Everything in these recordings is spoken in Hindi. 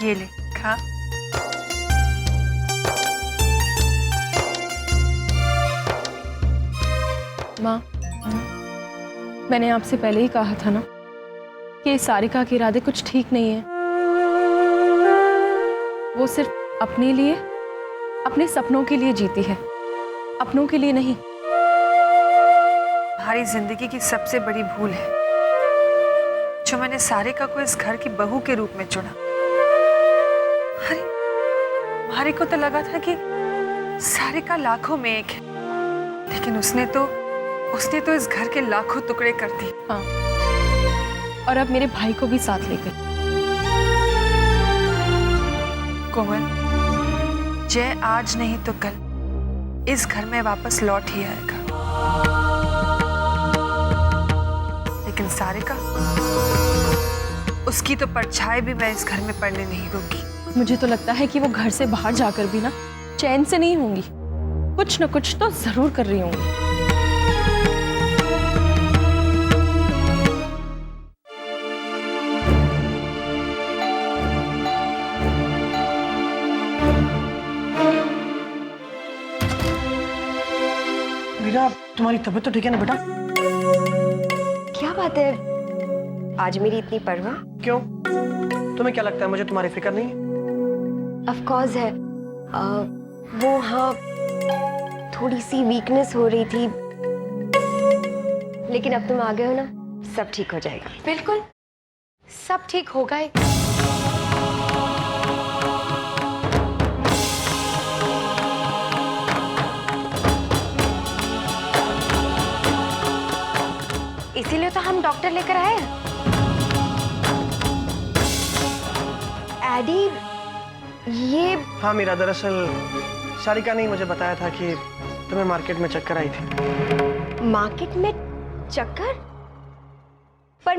ये ले खा। माँ, मैंने आपसे पहले ही कहा था ना कि सारिका के इरादे कुछ ठीक नहीं है। वो सिर्फ अपने लिए, अपने सपनों के लिए जीती है, अपनों के लिए नहीं। हमारी जिंदगी की सबसे बड़ी भूल है जो मैंने सारिका को इस घर की बहू के रूप में चुना। अरे हमारे को तो लगा था कि सारिका लाखों में एक है, लेकिन उसने तो इस घर के लाखों टुकड़े कर दिए। हाँ, और अब मेरे भाई को भी साथ ले गई। कोमल, जय आज नहीं तो कल इस घर में वापस लौट ही आएगा, लेकिन सारिका, उसकी तो परछाई भी मैं इस घर में पड़ने नहीं दूंगी। मुझे तो लगता है कि वो घर से बाहर जाकर भी ना चैन से नहीं होंगी, कुछ न कुछ तो जरूर कर रही होंगी। मीरा, तुम्हारी तबीयत तो ठीक है ना बेटा? क्या बात है, आज मेरी इतनी परवाह? क्यों? तुम्हें क्या लगता है मुझे तुम्हारी फिक्र नहीं है? ऑफ कोर्स है। वो हाँ, थोड़ी सी वीकनेस हो रही थी, लेकिन अब तुम आ गए हो ना, सब ठीक हो जाएगा। बिल्कुल सब ठीक होगा ही। इसीलिए तो हम डॉक्टर लेकर आए हैं। एडी, ये हाँ मीरा, दरअसल सारिका ने मुझे बताया था कि तुम्हें मार्केट में चक्कर आई थी। मार्केट में चक्कर? पर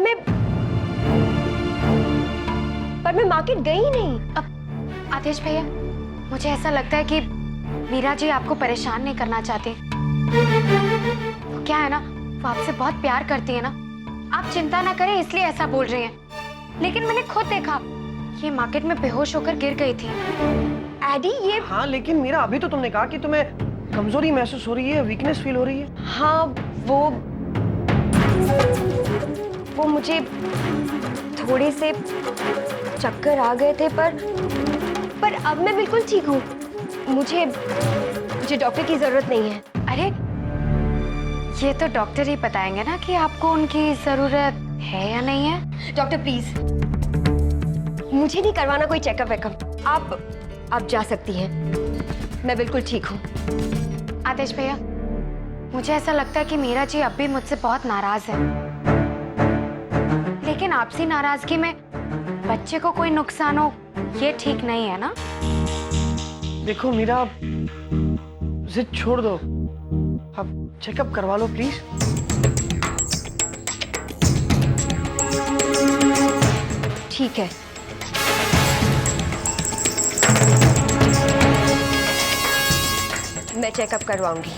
मैं मार्केट गई ही नहीं। अब आदेश भैया, मुझे ऐसा लगता है कि मीरा जी आपको परेशान नहीं करना चाहती। वो क्या है ना, वो आपसे बहुत प्यार करती है ना, आप चिंता ना करें इसलिए ऐसा बोल रही हैं। लेकिन मैंने खुद देखा, ये मार्केट में बेहोश होकर गिर गई थी। एडी, ये हाँ लेकिन मीरा, अभी तो तुमने कहा कि तुम्हें कमजोरी महसूस हो रही है, वीकनेस फील हो रही है। हाँ, वो मुझे थोड़े से चक्कर आ गए थे, पर अब मैं बिल्कुल ठीक हूँ। मुझे डॉक्टर की जरूरत नहीं है। अरे ये तो डॉक्टर ही बताएंगे ना कि आपको उनकी जरूरत है या नहीं है। डॉक्टर प्लीज, मुझे नहीं करवाना कोई चेकअप वेकअप। आप जा सकती हैं, मैं बिल्कुल ठीक हूँ। आदेश भैया, मुझे ऐसा लगता है कि मीरा जी अब भी मुझसे बहुत नाराज है, लेकिन आपसी नाराजगी में बच्चे को कोई नुकसान हो ये ठीक नहीं है ना। देखो मीरा, जिद छोड़ दो, आप चेकअप करवा लो प्लीज। ठीक है, मैं चेकअप करवाऊंगी।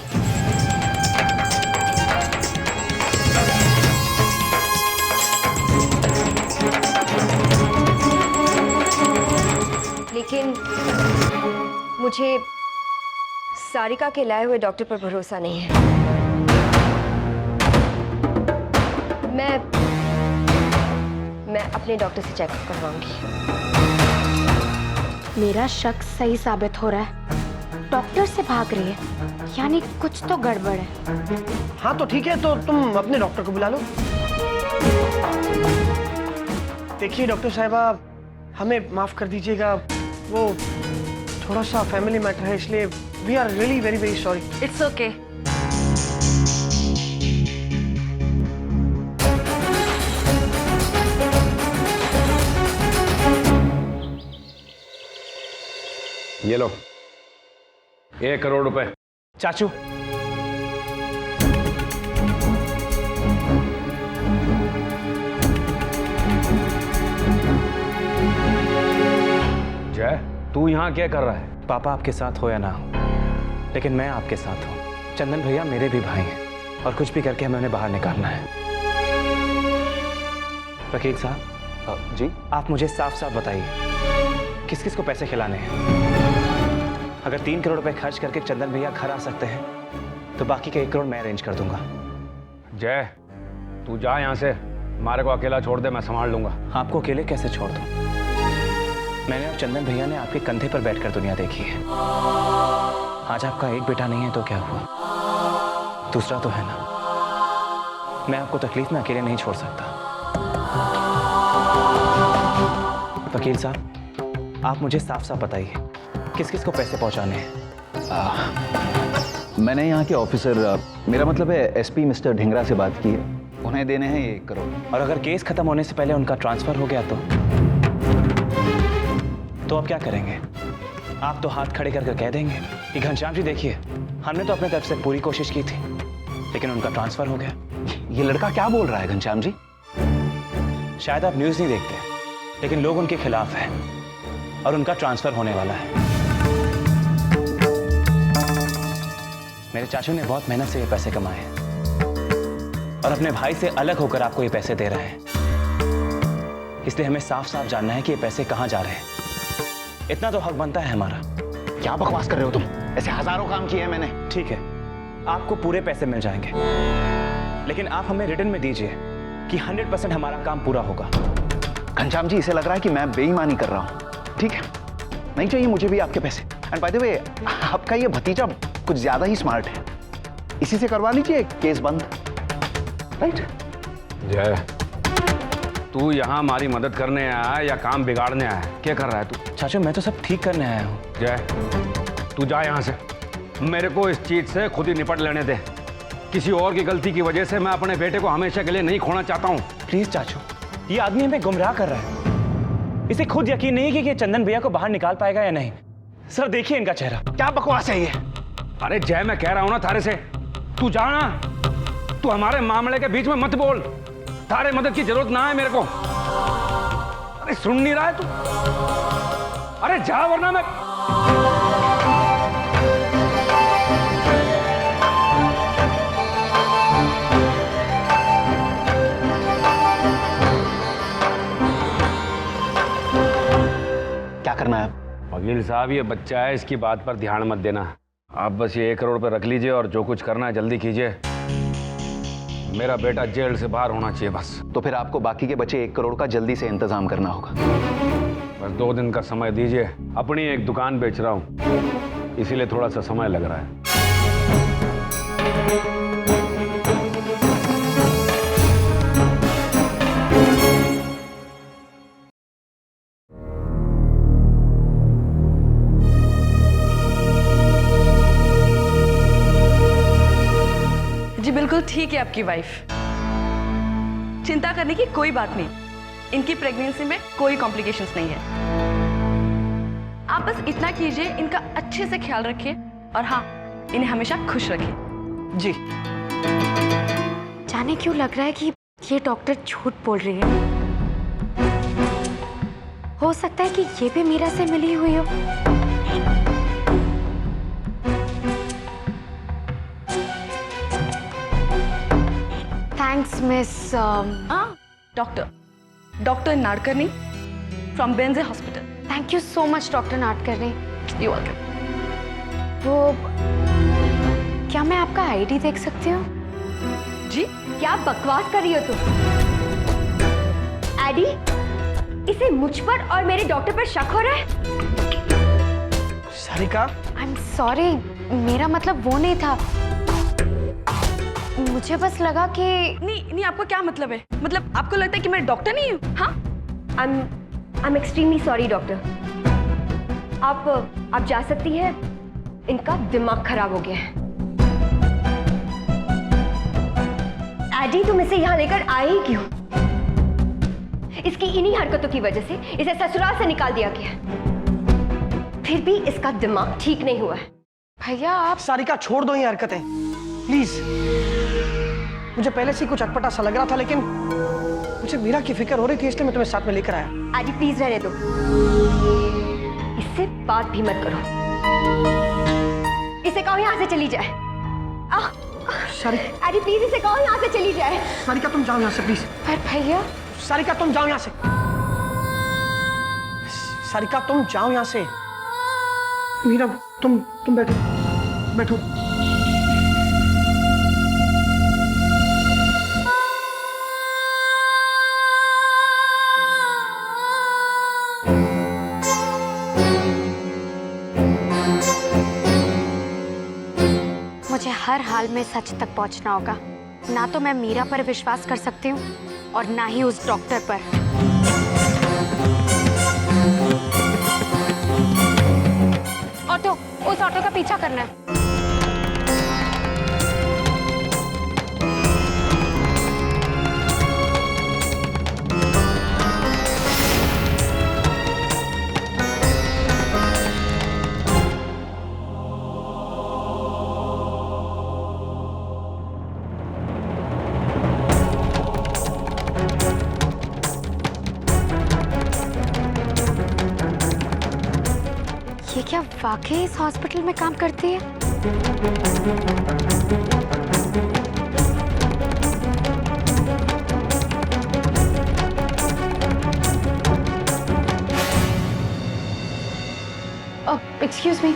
लेकिन मुझे सारिका के लाए हुए डॉक्टर पर भरोसा नहीं है। मैं अपने डॉक्टर से चेकअप करवाऊंगी। मेरा शक सही साबित हो रहा है, डॉक्टर से भाग रही है, यानी कुछ तो गड़बड़ है। हाँ तो ठीक है, तो तुम अपने डॉक्टर को बुला लो। देखिए डॉक्टर साहिबा, हमें माफ कर दीजिएगा, वो थोड़ा सा फैमिली मैटर है, इसलिए we are really very very sorry. It's okay. ये लो 1 करोड़ रुपए। चाचू, जय, तू यहाँ क्या कर रहा है? पापा आपके साथ हो या ना हो, लेकिन मैं आपके साथ हूँ। चंदन भैया मेरे भी भाई हैं और कुछ भी करके हमें उन्हें बाहर निकालना है। वकील साहब जी, आप मुझे साफ साफ बताइए, किस किस को पैसे खिलाने हैं। अगर 3 करोड़ रुपए खर्च करके चंदन भैया घर आ सकते हैं तो बाकी के 1 करोड़ मैं अरेंज कर दूंगा। जय, तू जा यहाँ से, हमारे को अकेला छोड़ दे, मैं संभाल लूंगा। आपको अकेले कैसे छोड़ दूं? मैंने और चंदन भैया ने आपके कंधे पर बैठकर दुनिया देखी है। आज आपका एक बेटा नहीं है तो क्या हुआ, दूसरा तो है ना। मैं आपको तकलीफ में अकेले नहीं छोड़ सकता। वकील साहब, आप मुझे साफ साफ बताइए किस किस को पैसे पहुंचाने हैं। मैंने यहाँ के ऑफिसर, मेरा मतलब है एसपी मिस्टर ढिंगरा से बात की है। उन्हें देने हैं 1 करोड़। और अगर केस खत्म होने से पहले उनका ट्रांसफर हो गया तो आप क्या करेंगे? आप तो हाथ खड़े करके कह देंगे कि घनश्याम जी देखिए, हमने तो अपने तरफ से पूरी कोशिश की थी लेकिन उनका ट्रांसफर हो गया। ये लड़का क्या बोल रहा है घनश्याम जी? शायद आप न्यूज़ नहीं देखते लेकिन लोग उनके खिलाफ हैं और उनका ट्रांसफर होने वाला है। मेरे चाचू ने बहुत मेहनत से ये पैसे कमाए हैं और अपने भाई से अलग होकर आपको ये पैसे दे रहे हैं। इसलिए हमें साफ साफ जानना है कि ये पैसे कहां जा रहे हैं। इतना तो हक बनता है हमारा। क्या बकवास कर रहे हो तुम? ऐसे हजारों काम किए हैं मैंने। ठीक है, आपको पूरे पैसे मिल जाएंगे लेकिन आप हमें रिटर्न में दीजिए कि 100% हमारा काम पूरा होगा। घनश्याम जी, इसे लग रहा है कि मैं बेईमानी कर रहा हूँ। ठीक है, नहीं चाहिए मुझे भी आपके पैसे। एंड बाय द वे, आपका ये भतीजा कुछ ज्यादा ही स्मार्ट है, इसी से करवा लीजिए केस बंद। राइट? जय, तू यहाँ हमारी मदद करने आया है या काम बिगाड़ने आया है? क्या कर रहा है तू? चाचू, मैं तो सब ठीक करने आया हूँ। जय, तू जा यहाँ से, मेरे को इस चीज से खुद ही निपट लेने दे। किसी और की गलती की वजह से मैं अपने बेटे को हमेशा के लिए नहीं खोना चाहता हूँ। प्लीज चाचू, ये आदमी हमें गुमराह कर रहा है। इसे खुद यकीन नहीं है कि चंदन भैया को बाहर निकाल पाएगा या नहीं। सर देखिए इनका चेहरा। क्या बकवास है ये? अरे जय, मैं कह रहा हूँ ना थारे से, तू जा ना, तू हमारे मामले के बीच में मत बोल। थारे मदद की जरूरत ना है मेरे को। अरे सुन नहीं रहा है तू? अरे जा वरना मैं। क्या करना है? वकील साहब, ये बच्चा है, इसकी बात पर ध्यान मत देना। आप बस ये 1 करोड़ पे रख लीजिए और जो कुछ करना है जल्दी कीजिए। मेरा बेटा जेल से बाहर होना चाहिए बस। तो फिर आपको बाकी के बचे 1 करोड़ का जल्दी से इंतजाम करना होगा। बस 2 दिन का समय दीजिए। अपनी एक दुकान बेच रहा हूँ, इसीलिए थोड़ा सा समय लग रहा है। जी बिल्कुल ठीक है आपकी वाइफ, चिंता करने की कोई बात नहीं। इनकी प्रेगनेंसी में कोई कॉम्प्लिकेशंस नहीं है। आप बस इतना कीजिए, इनका अच्छे से ख्याल रखिए और हाँ, इन्हें हमेशा खुश रखिए। जी। जाने क्यों लग रहा है कि ये डॉक्टर झूठ बोल रही है। हो सकता है कि ये भी मीरा से मिली हुई हो। Thanks miss doctor Nadkarni from बेंजे hospital. Thank you so much doctor Nadkarni. You welcome. वो क्या मैं आपका आईडी देख सकती हूँ? जी क्या बकवास कर रही हो तुम? एडी, इसे मुझ पर और मेरे डॉक्टर पर शक हो रहा है? सारिका, आई एम सॉरी, मेरा मतलब वो नहीं था। मुझे बस लगा कि नहीं, आपको क्या मतलब है? मतलब आपको लगता है कि मैं डॉक्टर नहीं हूँ? हाँ, I am extremely sorry doctor. आप जा सकती हैं, इनका दिमाग खराब हो गया है। एडी, तुम इसे यहाँ लेकर आए ही क्यों? इसकी इन्हीं हरकतों की वजह से इसे ससुराल से निकाल दिया गया। फिर भी इसका दिमाग ठीक नहीं हुआ है। भैया आप सारिका छोड़ दो ये हरकतें प्लीज। मुझे पहले से ही कुछ अटपटा सा लग रहा था, लेकिन मुझे मीरा की फिक्र हो रही थी, इसलिए मैं तुम्हें साथ में लेकर आया। एडी प्लीज रहने दो, इससे बात भी मत करो। इसे कहो यहाँ से चली जाए। एडी प्लीज इसे कहो यहाँ से चली जाए। सारिका तुम जाओ यहाँ से प्लीज। पर भैया सारिका तुम जाओ यहाँ से। सारिका तुम जाओ यहाँ से। मीरा तुम बैठो बैठो। मुझे हर हाल में सच तक पहुंचना होगा। ना तो मैं मीरा पर विश्वास कर सकती हूँ और ना ही उस डॉक्टर पर। ऑटो, उस ऑटो का पीछा करना है। ये क्या वाकई इस हॉस्पिटल में काम करती है? एक्सक्यूज मी,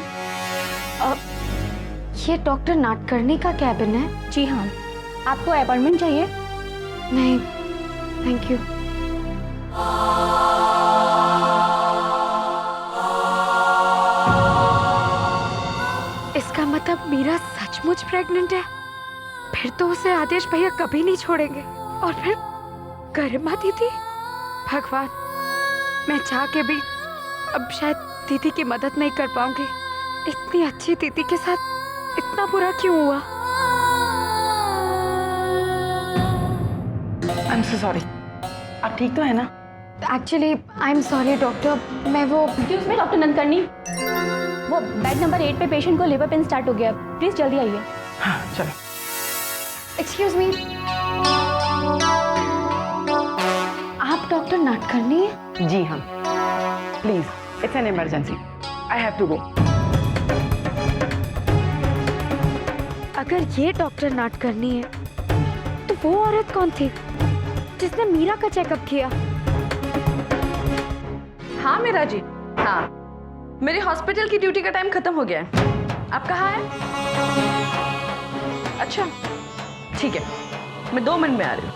ये डॉक्टर नाटकर्णी का कैबिन है? जी हाँ। आपको अपॉइंटमेंट चाहिए? नहीं, थैंक यू। इसका मतलब मीरा सचमुच प्रेग्नेंट है? फिर तो उसे आदेश भैया कभी नहीं छोड़ेंगे। और फिर गरिमा दीदी, भगवान, मैं चाह के भी अब शायद दीदी की मदद नहीं कर पाऊंगी। इतनी अच्छी दीदी के साथ इतना बुरा क्यों हुआ? I am so sorry. आप ठीक तो है ना? Actually I am sorry doctor, मैं वो एक्सक्यूज मी डॉक्टर नंदकर्णी, वो बेड नंबर 8 पे पेशेंट को लेबर पेन स्टार्ट हो गया, प्लीज जल्दी आइए। हाँ चलो। एक्सक्यूज मी, आप डॉक्टर नाटकर्णी हैं? जी हाँ, please, it's an emergency, I have to go. अगर ये डॉक्टर नाटकर्णी है तो वो औरत कौन थी जिसने मीरा का चेकअप किया? हाँ मीरा जी, हाँ, मेरे हॉस्पिटल की ड्यूटी का टाइम खत्म हो गया है। आप कहाँ हैं? अच्छा, ठीक है, मैं 2 मिनट में आ रही हूँ।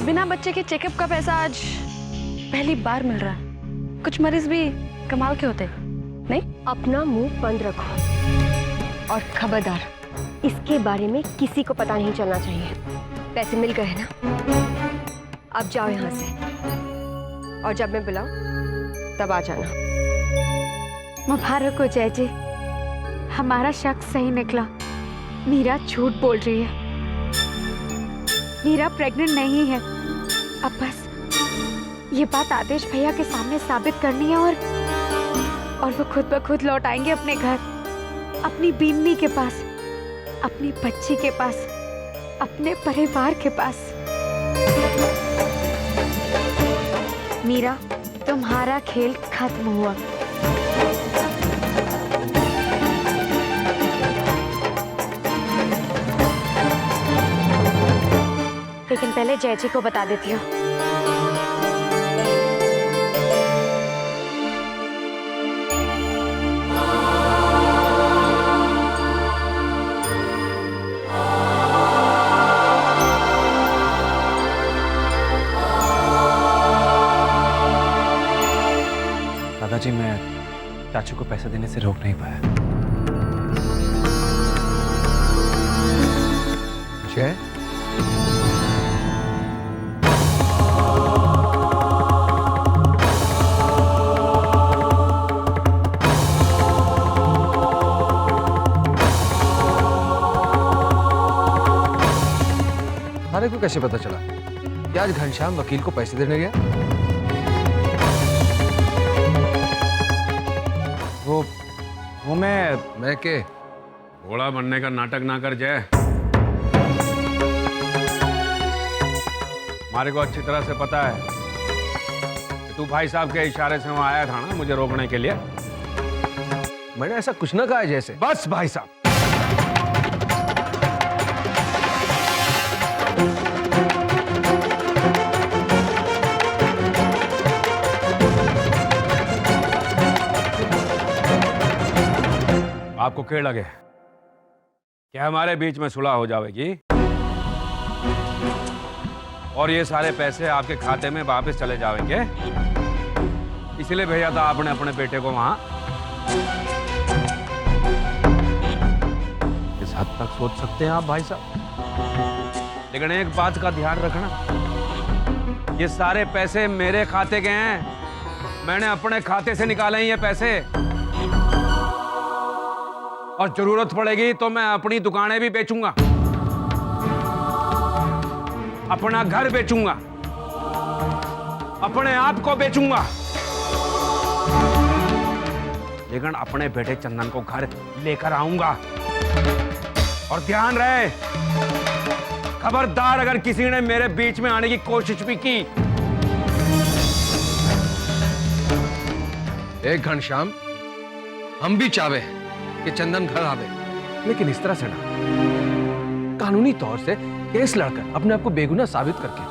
बिना बच्चे के चेकअप का पैसा आज पहली बार मिल रहा है। कुछ मरीज भी कमाल के होते नहीं? अपना मुंह बंद रखो और खबरदार, इसके बारे में किसी को पता नहीं चलना चाहिए। पैसे मिल गए ना, अब जाओ यहाँ से, और जब मैं बुलाऊं तब आ जाना। मुबारक हो जय जी, हमारा शक सही निकला। मीरा झूठ बोल रही है, मीरा प्रेग्नेंट नहीं है। अब बस ये बात आदेश भैया के सामने साबित करनी है और वो खुद ब खुद लौट आएंगे अपने घर, अपनी बीमनी के पास, अपनी बच्ची के पास, अपने परिवार के पास। मीरा, तुम्हारा खेल खत्म हुआ। लेकिन पहले जय जी को बता देती हूँ। दादाजी, मैं चाचू को पैसे देने से रोक नहीं पाया। जय, थाने को कैसे पता चला कि आज घनश्याम वकील को पैसे देने गया? वो मैं के घोड़ा बनने का नाटक ना कर जय। हमारे को अच्छी तरह से पता है कि तू भाई साहब के इशारे से वहां आया था ना मुझे रोकने के लिए। मैंने ऐसा कुछ ना कहा है जैसे। बस भाई साहब, आपको क्या लगे क्या हमारे बीच में सुलह हो जाएगी और ये सारे पैसे आपके खाते में वापस चले जाएंगे? इसलिए भेजा था आपने अपने बेटे को वहां। इस हद तक सोच सकते हैं आप भाई साहब, लेकिन एक बात का ध्यान रखना, ये सारे पैसे मेरे खाते के हैं, मैंने अपने खाते से निकाले हैं ये पैसे। और जरूरत पड़ेगी तो मैं अपनी दुकानें भी बेचूंगा, अपना घर बेचूंगा, अपने आप को बेचूंगा, लेकिन अपने बेटे चंदन को घर लेकर आऊंगा। और ध्यान रहे, खबरदार अगर किसी ने मेरे बीच में आने की कोशिश भी की। एक घनश्याम, हम भी चाहे कि चंदन घर आवे, लेकिन इस तरह से ना, कानूनी तौर से केस लड़कर अपने आप को बेगुनाह साबित करके।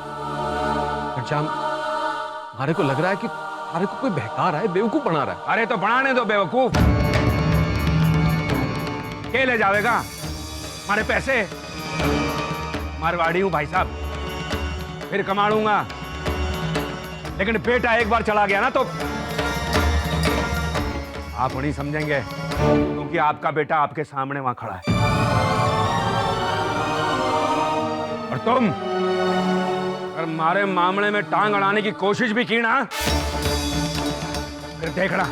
घनश्याम, हमारे को लग रहा है कि हमारे को कोई बहका रहा है, बेवकूफ बना रहा है। अरे तो बनाने दो बेवकूफ, के ले जाएगा हमारे पैसे? मारवाड़ी हूं भाई साहब, फिर कमा लूंगा, लेकिन बेटा एक बार चला गया ना तो आप नहीं समझेंगे, क्योंकि आपका बेटा आपके सामने वहां खड़ा है। और तुम अगर हमारे मामले में टांग अड़ाने की कोशिश भी की ना, फिर देखना।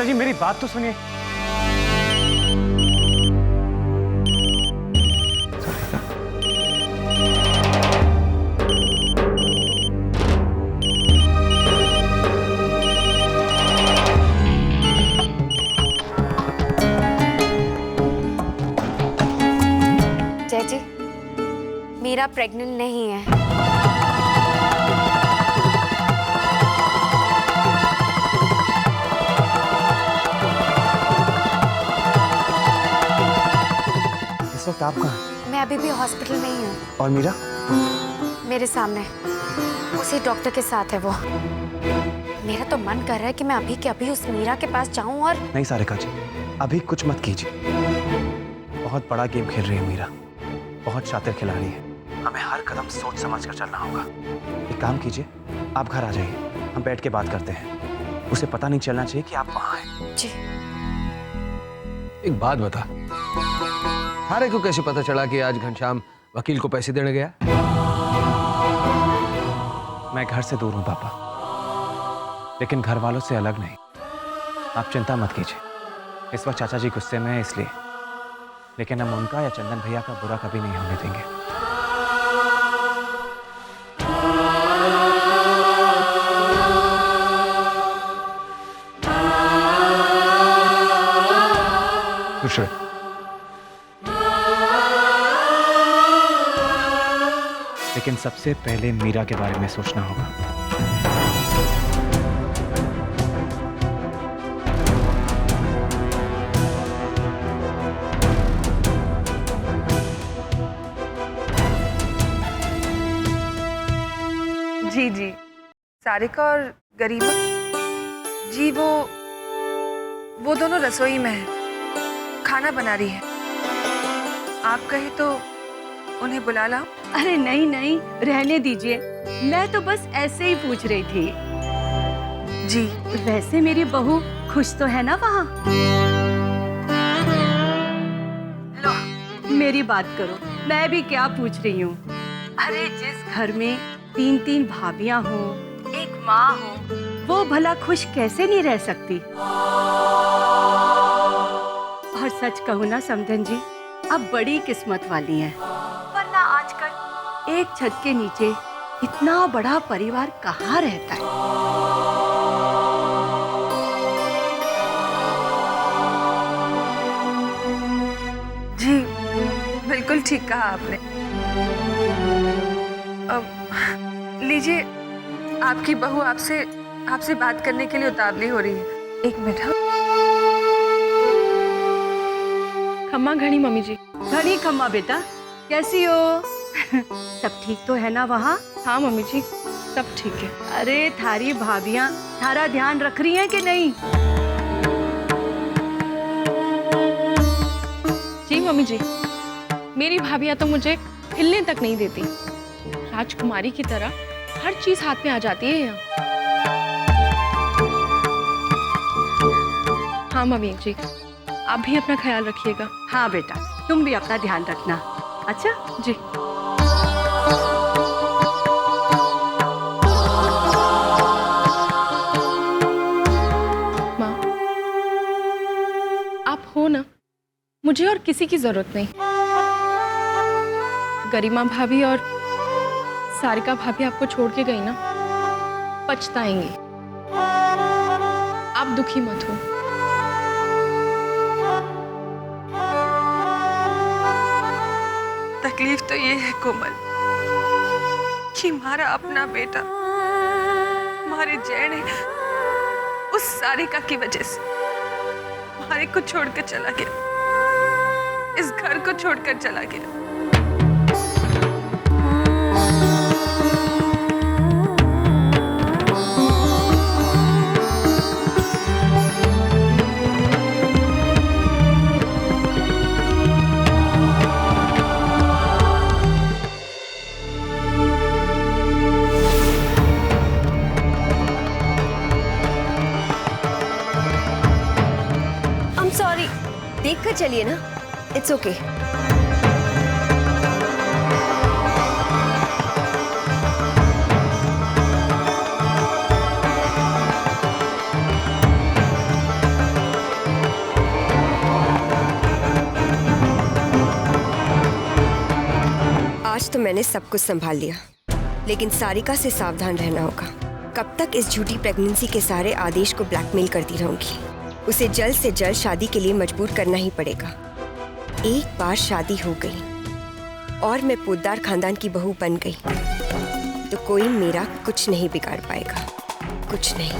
जी मेरी बात तो सुनिए। जय जी, मीरा प्रेग्नेंट नहीं है। इस वक्त आप कहाँ हैं? मैं अभी भी हॉस्पिटल में ही हूँ। और मीरा? मेरे सामने उसी डॉक्टर के साथ है वो। मेरा तो मन कर रहा है कि मैं अभी के अभी उस मीरा के पास जाऊं और नहीं सारिका जी, अभी कुछ मत कीजिए। बहुत बड़ा गेम खेल रही है मीरा, बहुत शातिर खिलाड़ी है, हमें हर कदम सोच समझ कर चलना होगा। एक काम कीजिए, आप घर आ जाइए, हम बैठ के बात करते हैं। उसे पता नहीं चलना चाहिए कि आप वहाँ हैं। जी। एक बात बता, थारे को कैसे पता चला कि आज घनश्याम वकील को पैसे देने गया? मैं घर से दूर हूँ पापा, लेकिन घर वालों से अलग नहीं। आप चिंता मत कीजिए, इस वक्त चाचा जी गुस्से में है इसलिए, लेकिन हम उनका या चंदन भैया का बुरा कभी नहीं होने देंगे। खुश रहे। लेकिन सबसे पहले मीरा के बारे में सोचना होगा। जी जी, सारिका और गरीबा जी वो दोनों रसोई में है, खाना बना रही है। आप कहे तो उन्हें बुला लाओ? अरे नहीं नहीं, रहने दीजिए, मैं तो बस ऐसे ही पूछ रही थी। जी। वैसे मेरी बहू खुश तो है ना वहाँ? लो मेरी बात करो, मैं भी क्या पूछ रही हूँ। अरे जिस घर में 3-3 भाभियां हो, एक माँ हो, वो भला खुश कैसे नहीं रह सकती? और सच कहूँ ना समधन जी, अब बड़ी किस्मत वाली हैं। वरना आजकल एक छत के नीचे इतना बड़ा परिवार कहाँ रहता है। जी बिल्कुल ठीक कहा आपने। अब लीजिए, आपकी बहू आपसे बात करने के लिए उतावली हो रही है। एक मिनट। हाँ, खम्मा घड़ी मम्मी जी। घड़ी खम्मा बेटा, कैसी हो? सब ठीक तो है ना वहाँ? हाँ मम्मी जी, सब ठीक है। अरे थारी भाभियाँ थारा ध्यान रख रही हैं कि नहीं? जी मम्मी जी, मेरी भाभियाँ तो मुझे हिलने तक नहीं देती। राजकुमारी की तरह हर चीज हाथ में आ जाती है यहाँ। हाँ मम्मी जी, आप भी अपना ख्याल रखिएगा। हाँ बेटा, तुम भी अपना ध्यान रखना। अच्छा जी। माँ, आप हो ना, मुझे और किसी की जरूरत नहीं। गरिमा भाभी और सारिका भाभी आपको छोड़ के गई ना, पछताएंगी। आप दुखी मत हो। तकलीफ तो ये है कोमल कि हमारा अपना बेटा, हमारे जय ने उस सारिका की वजह से हमारे को छोड़कर चला गया, इस घर को छोड़कर चला गया। सॉरी, देख कर चलिए ना, इट्स ओके। आज तो मैंने सब कुछ संभाल लिया, लेकिन सारिका से सावधान रहना होगा। कब तक इस झूठी प्रेगनेंसी के सारे आदेश को ब्लैकमेल करती रहूंगी। उसे जल्द से जल्द शादी के लिए मजबूर करना ही पड़ेगा। एक बार शादी हो गई और मैं पोद्दार खानदान की बहू बन गई तो कोई मेरा कुछ नहीं बिगाड़ पाएगा, कुछ नहीं।